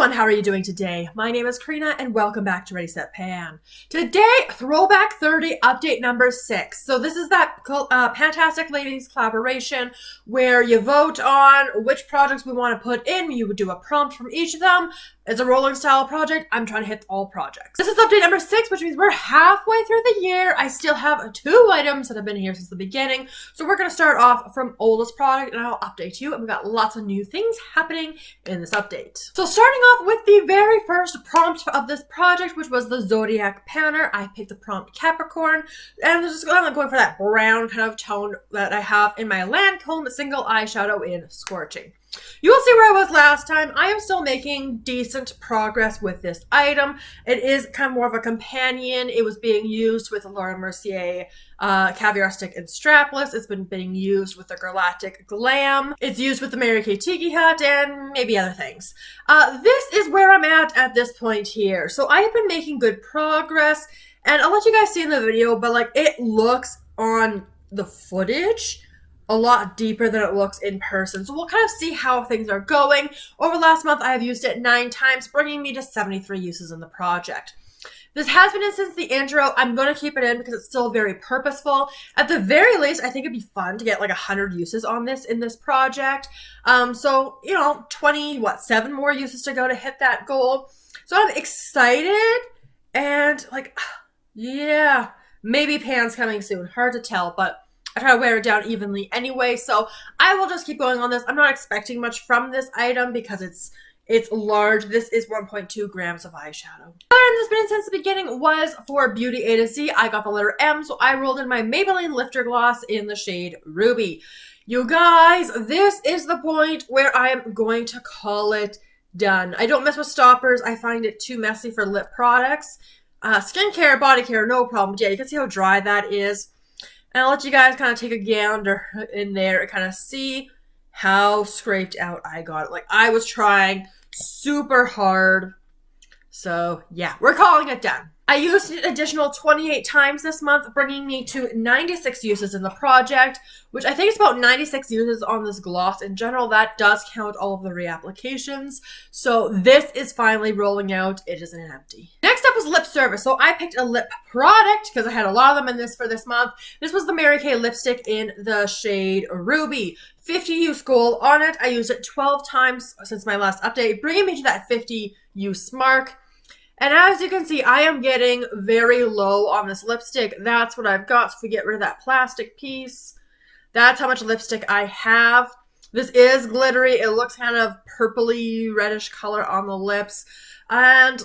everyone, how are you doing today? My name is Karina and welcome back to Ready Set Pan. Today, Throwback 30 update number 6. So this is that PANtastic Ladies collaboration where you vote on which projects we want to put in. You would do a prompt from each of them. It's a rolling style project. I'm trying to hit all projects. This is update number 6, which means we're halfway through the year. I still have 2 items that have been here since the beginning. So we're going to start off from oldest product and I'll update you. And we've got lots of new things happening in this update. So starting off with the very first prompt of this project, which was the Zodiac Panner. I picked the prompt Capricorn. And I'm just going for that brown kind of tone that I have in my Lancome single eyeshadow in Scorching. You will see where I was last time. I am still making decent progress with this item. It is kind of more of a companion. It was being used with the Laura Mercier Caviar Stick and Strapless. It's been being used with the Galactic Glam. It's used with the Meraki Tiki Hut and maybe other things. This is where I'm at this point here. So I have been making good progress, and I'll let you guys see in the video, but like it looks on the footage a lot deeper than it looks in person. So we'll kind of see how things are going. Over the last month, I have used it 9 times, bringing me to 73 uses in the project. This has been in since the intro. I'm going to keep it in because it's still very purposeful. At the very least, I think it'd be fun to get like 100 uses on this in this project. So, you know, 7 more uses to go to hit that goal. So I'm excited and like, yeah, maybe Pan's coming soon. Hard to tell, but I try to wear it down evenly anyway, so I will just keep going on this. I'm not expecting much from this item because it's large. This is 1.2 grams of eyeshadow. The item that's been since the beginning was for Beauty A to Z. I got the letter M, so I rolled in my Maybelline Lifter Gloss in the shade Ruby. You guys, this is the point where I am going to call it done. I don't mess with stoppers. I find it too messy for lip products. Skincare, body care, no problem. But yeah, you can see how dry that is. And I'll let you guys kind of take a gander in there and kind of see how scraped out I got it. Like, I was trying super hard. So, yeah, we're calling it done. I used it an additional 28 times this month, bringing me to 96 uses in the project, which I think is about 96 uses on this gloss. In general, that does count all of the reapplications. So this is finally rolling out. It isn't empty. Next up was lip service. So I picked a lip product because I had a lot of them in this for this month. This was the Mary Kay lipstick in the shade Ruby. 50 use goal on it. I used it 12 times since my last update, bringing me to that 50 use mark. And as you can see, I am getting very low on this lipstick. That's what I've got. So if we get rid of that plastic piece, that's how much lipstick I have. This is glittery. It looks kind of purpley reddish color on the lips. And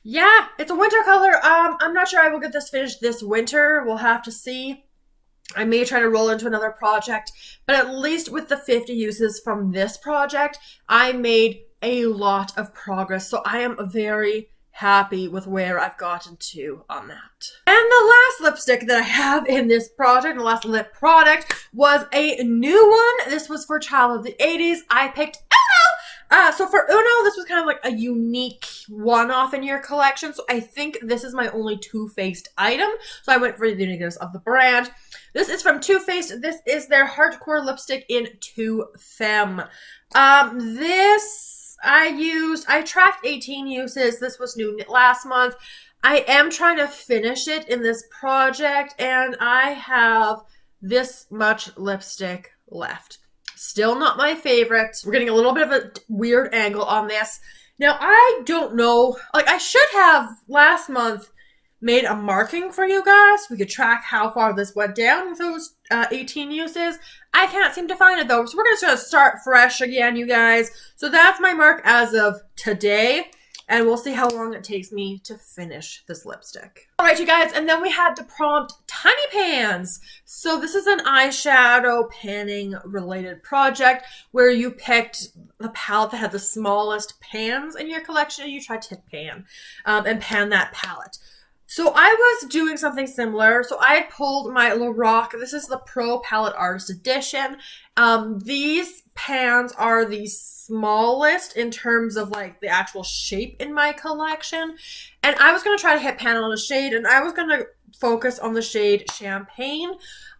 yeah, it's a winter color. I'm not sure I will get this finished this winter. We'll have to see. I may try to roll into another project, but at least with the 50 uses from this project, I made a lot of progress. So I am very happy with where I've gotten to on that. And the last lipstick that I have in this project, the last lip product, was a new one. This was for Child of the 80s. I picked Uno. So for Uno, this was kind of like a unique one-off in your collection. So I think this is my only Too Faced item. So I went for the uniqueness of the brand. This is from Too Faced. This is their hardcore lipstick in Femme. I tracked 18 uses. This was new last month. I am trying to finish it in this project, and I have this much lipstick left. Still not my favorite. We're getting a little bit of a weird angle on this. Now, I don't know. Like, I should have last month made a marking for you guys. We could track how far this went down with those 18 uses. I can't seem to find it though. So we're just going to start fresh again, you guys. So that's my mark as of today. And we'll see how long it takes me to finish this lipstick. All right, you guys. And then we had the prompt Tiny Pans. So this is an eyeshadow panning related project where you picked the palette that had the smallest pans in your collection and you tried to hit pan and pan that palette. So I was doing something similar. So I had pulled my Lorac. This is the Pro Palette Artist Edition. These pans are the smallest in terms of like the actual shape in my collection. And I was going to try to hit pan on a shade, and I was going to focus on the shade Champagne.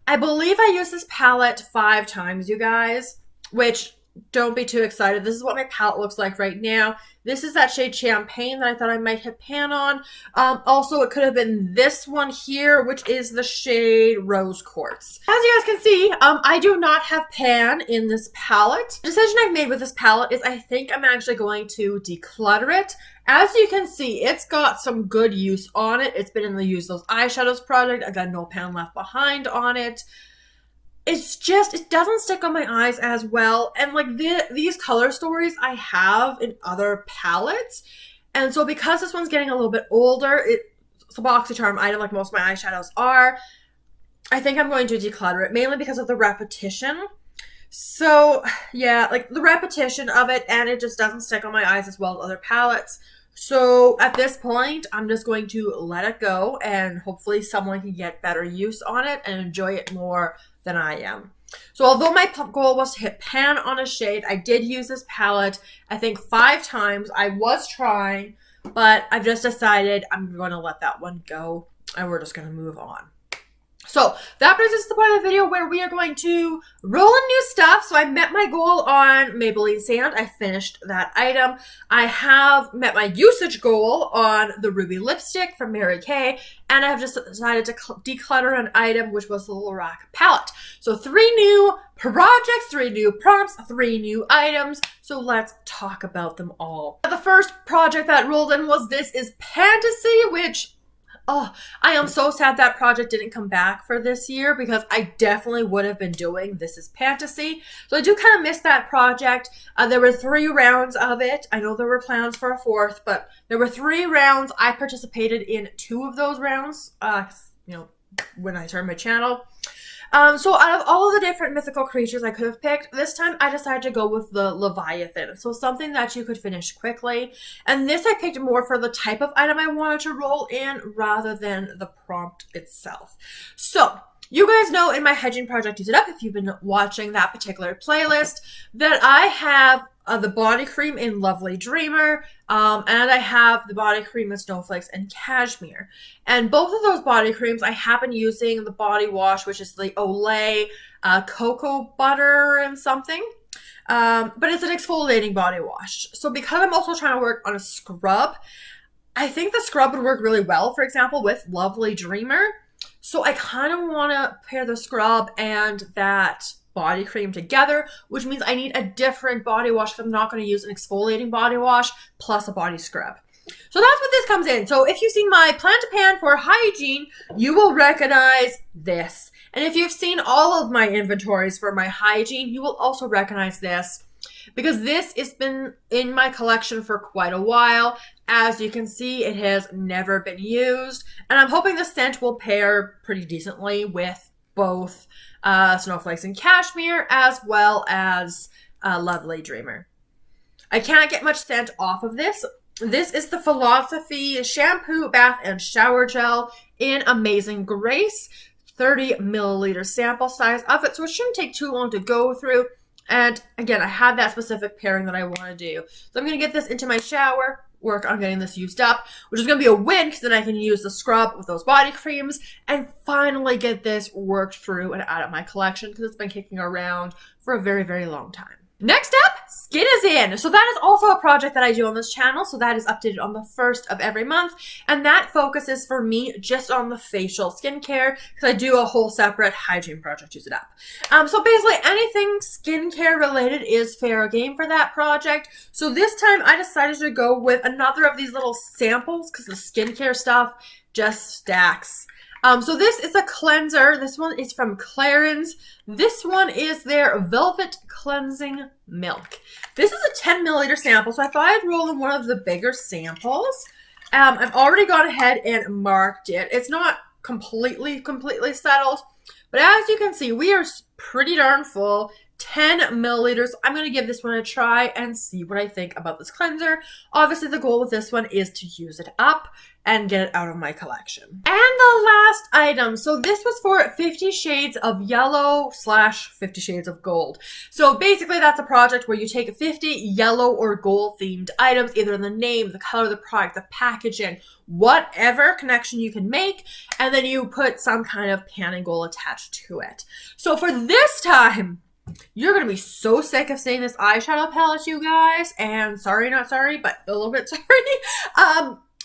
I believe I used this palette 5 times, you guys, which don't be too excited. This is what my palette looks like right now. This is that shade Champagne that I thought I might hit pan on. Also, it could have been this one here, which is the shade Rose Quartz. As you guys can see, I do not have pan in this palette. The decision I've made with this palette is I think I'm actually going to declutter it. As you can see, it's got some good use on it. It's been in the Use Those Eyeshadows project. I got no pan left behind on it. It's just, it doesn't stick on my eyes as well. And like these color stories I have in other palettes. And so because this one's getting a little bit older, it's a BoxyCharm item like most of my eyeshadows are, I think I'm going to declutter it, mainly because of the repetition. So yeah, like the repetition of it, and it just doesn't stick on my eyes as well as other palettes. So at this point, I'm just going to let it go, and hopefully someone can get better use on it and enjoy it more than I am. So although my goal was to hit pan on a shade, I did use this palette, I think 5 times. I was trying, but I've just decided I'm going to let that one go, and we're just going to move on. So that brings us to the point of the video where we are going to roll in new stuff. So I met my goal on Maybelline Sand. I finished that item. I have met my usage goal on the Ruby lipstick from Mary Kay. And I have just decided to declutter an item, which was the Lorac palette. So 3 new projects, 3 new prompts, 3 new items. So let's talk about them all. The first project that rolled in was This Is Pantasy, which... oh, I am so sad that project didn't come back for this year because I definitely would have been doing This Is Pantasy. So I do kind of miss that project. There were 3 rounds of it. I know there were plans for a 4th, but there were 3 rounds. I participated in 2 of those rounds, you know, when I started my channel. So out of all of the different mythical creatures I could have picked, this time I decided to go with the Leviathan. So something that you could finish quickly. And this I picked more for the type of item I wanted to roll in rather than the prompt itself. So you guys know in my hygiene project Use It Up, if you've been watching that particular playlist, that I have the body cream in Lovely Dreamer, and I have the body cream in Snowflakes and Cashmere. And both of those body creams, I have been using the body wash, which is the Olay cocoa butter and something. But it's an exfoliating body wash. So because I'm also trying to work on a scrub, I think the scrub would work really well, for example, with Lovely Dreamer. So I kind of want to pair the scrub and that body cream together, which means I need a different body wash because I'm not going to use an exfoliating body wash plus a body scrub. So that's what this comes in. So if you've seen my plan to pan for hygiene, you will recognize this. And if you've seen all of my inventories for my hygiene, you will also recognize this, because this has been in my collection for quite a while. As you can see, it has never been used. And I'm hoping the scent will pair pretty decently with both Snowflakes and Cashmere, as well as Lovely Dreamer. I can't get much scent off of this. This is the Philosophy Shampoo, Bath, and Shower Gel in Amazing Grace. 30 milliliter sample size of it, so it shouldn't take too long to go through. And again, I have that specific pairing that I want to do. So I'm going to get this into my shower, work on getting this used up, which is going to be a win because then I can use the scrub with those body creams and finally get this worked through and out of my collection because it's been kicking around for a very, very long time. Next up, Skin is In. So that is also a project that I do on this channel. So that is updated on the 1st of every month. And that focuses for me just on the facial skincare because I do a whole separate hygiene project, Use It Up. So basically anything skincare related is fair game for that project. So this time I decided to go with another of these little samples because the skincare stuff just stacks. So this is a cleanser. This one is from Clarins. This one is their Velvet Cleansing Milk. This is a 10 milliliter sample, so I thought I'd roll in one of the bigger samples. I've already gone ahead and marked it. It's not completely settled, but as you can see, we are pretty darn full. 10 milliliters. I'm going to give this one a try and see what I think about this cleanser. Obviously, the goal with this one is to use it up and get it out of my collection. And the last item. So this was for 50 Shades of Yellow / 50 Shades of Gold. So basically, that's a project where you take 50 yellow or gold themed items, either in the name, the color of the product, the packaging, whatever connection you can make, and then you put some kind of pan and gold attached to it. So for this time, You're going to be so sick of seeing this eyeshadow palette, you guys. And sorry, not sorry, but a little bit sorry.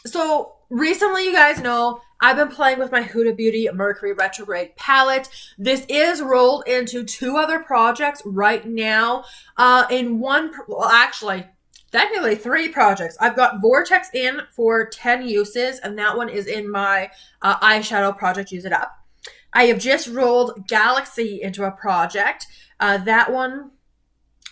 So recently, you guys know, I've been playing with my Huda Beauty Mercury Retrograde palette. This is rolled into 2 other projects right now. Well, actually, technically 3 projects. I've got Vortex in for 10 uses, and that one is in my eyeshadow project, Use It Up. I have just rolled Galaxy into a project. That one,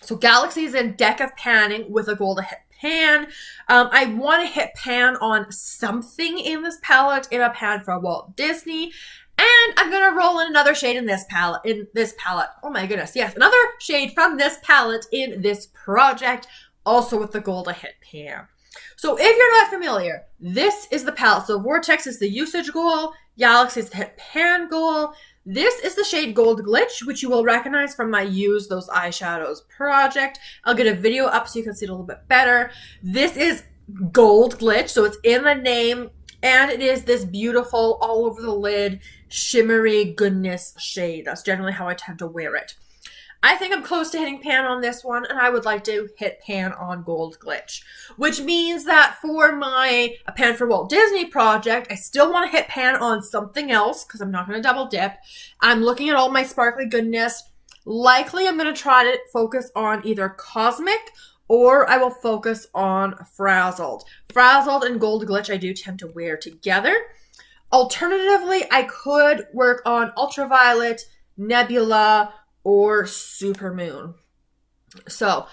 so Galaxy is in Deck of Panning with a goal to hit pan. I want to hit pan on something in this palette, in a pan for Walt Disney. And I'm going to roll in another shade in this palette, Oh my goodness, yes, another shade from this palette in this project, also with the goal to hit pan. So if you're not familiar, this is the palette. So Vortex is the usage goal, Galaxy is the hit pan goal. This is the shade Gold Glitch, which you will recognize from my Use Those Eyeshadows project. I'll get a video up so you can see it a little bit better. This is Gold Glitch, so it's in the name, and it is this beautiful, all over the lid, shimmery goodness shade. That's generally how I tend to wear it. I think I'm close to hitting pan on this one, and I would like to hit pan on Gold Glitch, which means that for my A Pan for Walt Disney project, I still want to hit pan on something else because I'm not going to double dip. I'm looking at all my sparkly goodness. Likely, I'm going to try to focus on either Cosmic or I will focus on Frazzled. Frazzled and Gold Glitch I do tend to wear together. Alternatively, I could work on Ultraviolet, Nebula, or Supermoon. So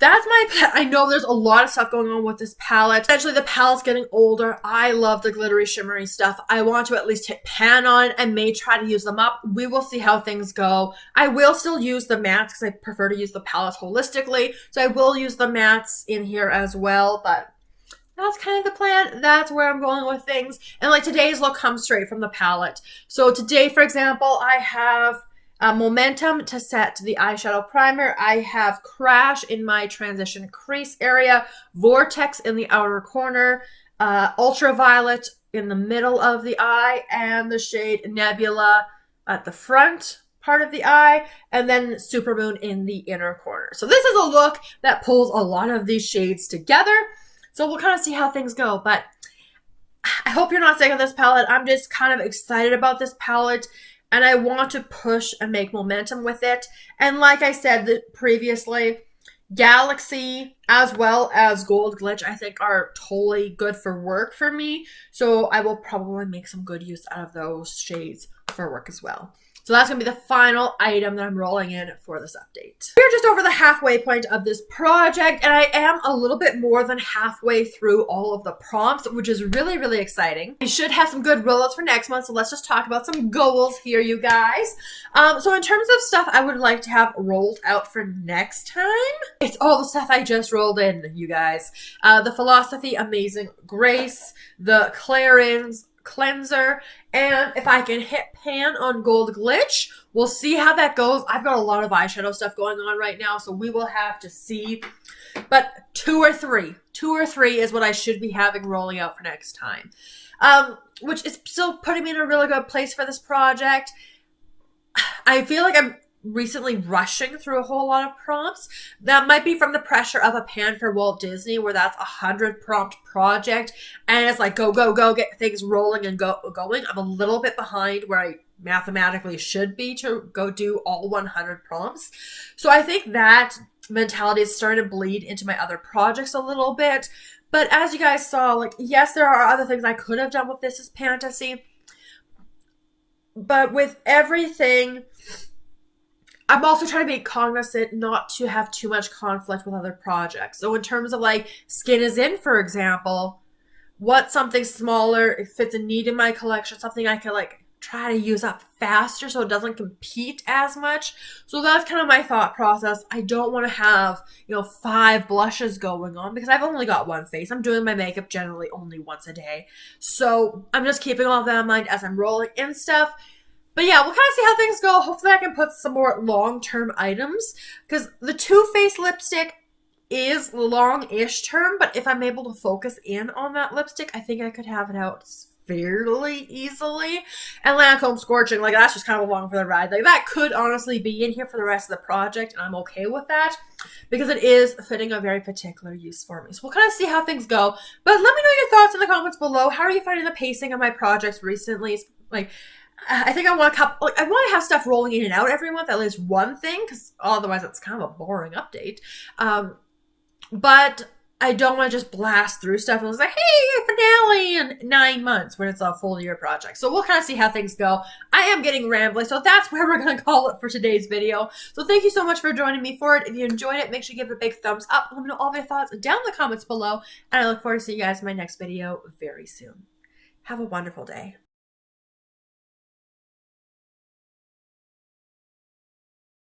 that's my I know there's a lot of stuff going on with this palette. Essentially, the palette's getting older. I love the glittery, shimmery stuff. I want to at least hit pan on it. I may try to use them up. We will see how things go. I will still use the mattes because I prefer to use the palettes holistically. So I will use the mattes in here as well, but that's kind of the plan. That's where I'm going with things. And like today's look comes straight from the palette. So today, for example, I have Momentum to set the eyeshadow primer. I have Crash in my transition crease area, Vortex in the outer corner, Ultraviolet in the middle of the eye, and the shade Nebula at the front part of the eye, and then Supermoon in the inner corner. So this is a look that pulls a lot of these shades together. So we'll kind of see how things go, but I hope you're not sick of this palette. I'm just kind of excited about this palette. And I want to push and make momentum with it. And like I said previously, Galaxy as well as Gold Glitch I think are totally good for work for me. So I will probably make some good use out of those shades for work as well. So that's going to be the final item that I'm rolling in for this update. We're just over the halfway point of this project, and I am a little bit more than halfway through all of the prompts, which is really, really exciting. I should have some good rollouts for next month, so let's just talk about some goals here, you guys. So in terms of stuff I would like to have rolled out for next time, it's all the stuff I just rolled in, you guys. The Philosophy Amazing Grace, the Clarins Cleanser, and if I can hit pan on Gold Glitch, we'll see how that goes. I've got a lot of eyeshadow stuff going on right now, so we will have to see. But 2 or 3 is what I should be having rolling out for next time, which is still putting me in a really good place for this project. I feel like I'm recently rushing through a whole lot of prompts. That might be from the pressure of A Pan for Walt Disney, where that's 100 prompt project, and it's like go, go, go, get things rolling and going. I'm a little bit behind where I mathematically should be to go do all 100 prompts. So I think that mentality is starting to bleed into my other projects a little bit. But as you guys saw, like, yes, there are other things I could have done with This Is Pantasy, but with everything, I'm also trying to be cognizant not to have too much conflict with other projects. So in terms of like Skin Is In, for example, what's something smaller, it fits a need in my collection, something I can like try to use up faster so it doesn't compete as much. So that's kind of my thought process. I don't want to have, 5 blushes going on because I've only got one face. I'm doing my makeup generally only once a day. So I'm just keeping all that in mind as I'm rolling in stuff. But yeah, we'll kind of see how things go. Hopefully I can put some more long-term items, because the Too Faced lipstick is long-ish term, but if I'm able to focus in on that lipstick, I think I could have it out fairly easily. And Lancome Scorching, like, that's just kind of along for the ride. Like, that could honestly be in here for the rest of the project, and I'm okay with that because it is fitting a very particular use for me. So we'll kind of see how things go. But let me know your thoughts in the comments below. How are you finding the pacing of my projects recently? Like, I think I want a couple, like, I want to have stuff rolling in and out every month, at least one thing, because otherwise it's kind of a boring update. But I don't want to just blast through stuff and it's like, hey, finale in 9 months when it's a full year project. So we'll kind of see how things go. I am getting rambling, so that's where we're going to call it for today's video. So thank you so much for joining me for it. If you enjoyed it, make sure you give it a big thumbs up. Let me know all of your thoughts down in the comments below. And I look forward to seeing you guys in my next video very soon. Have a wonderful day.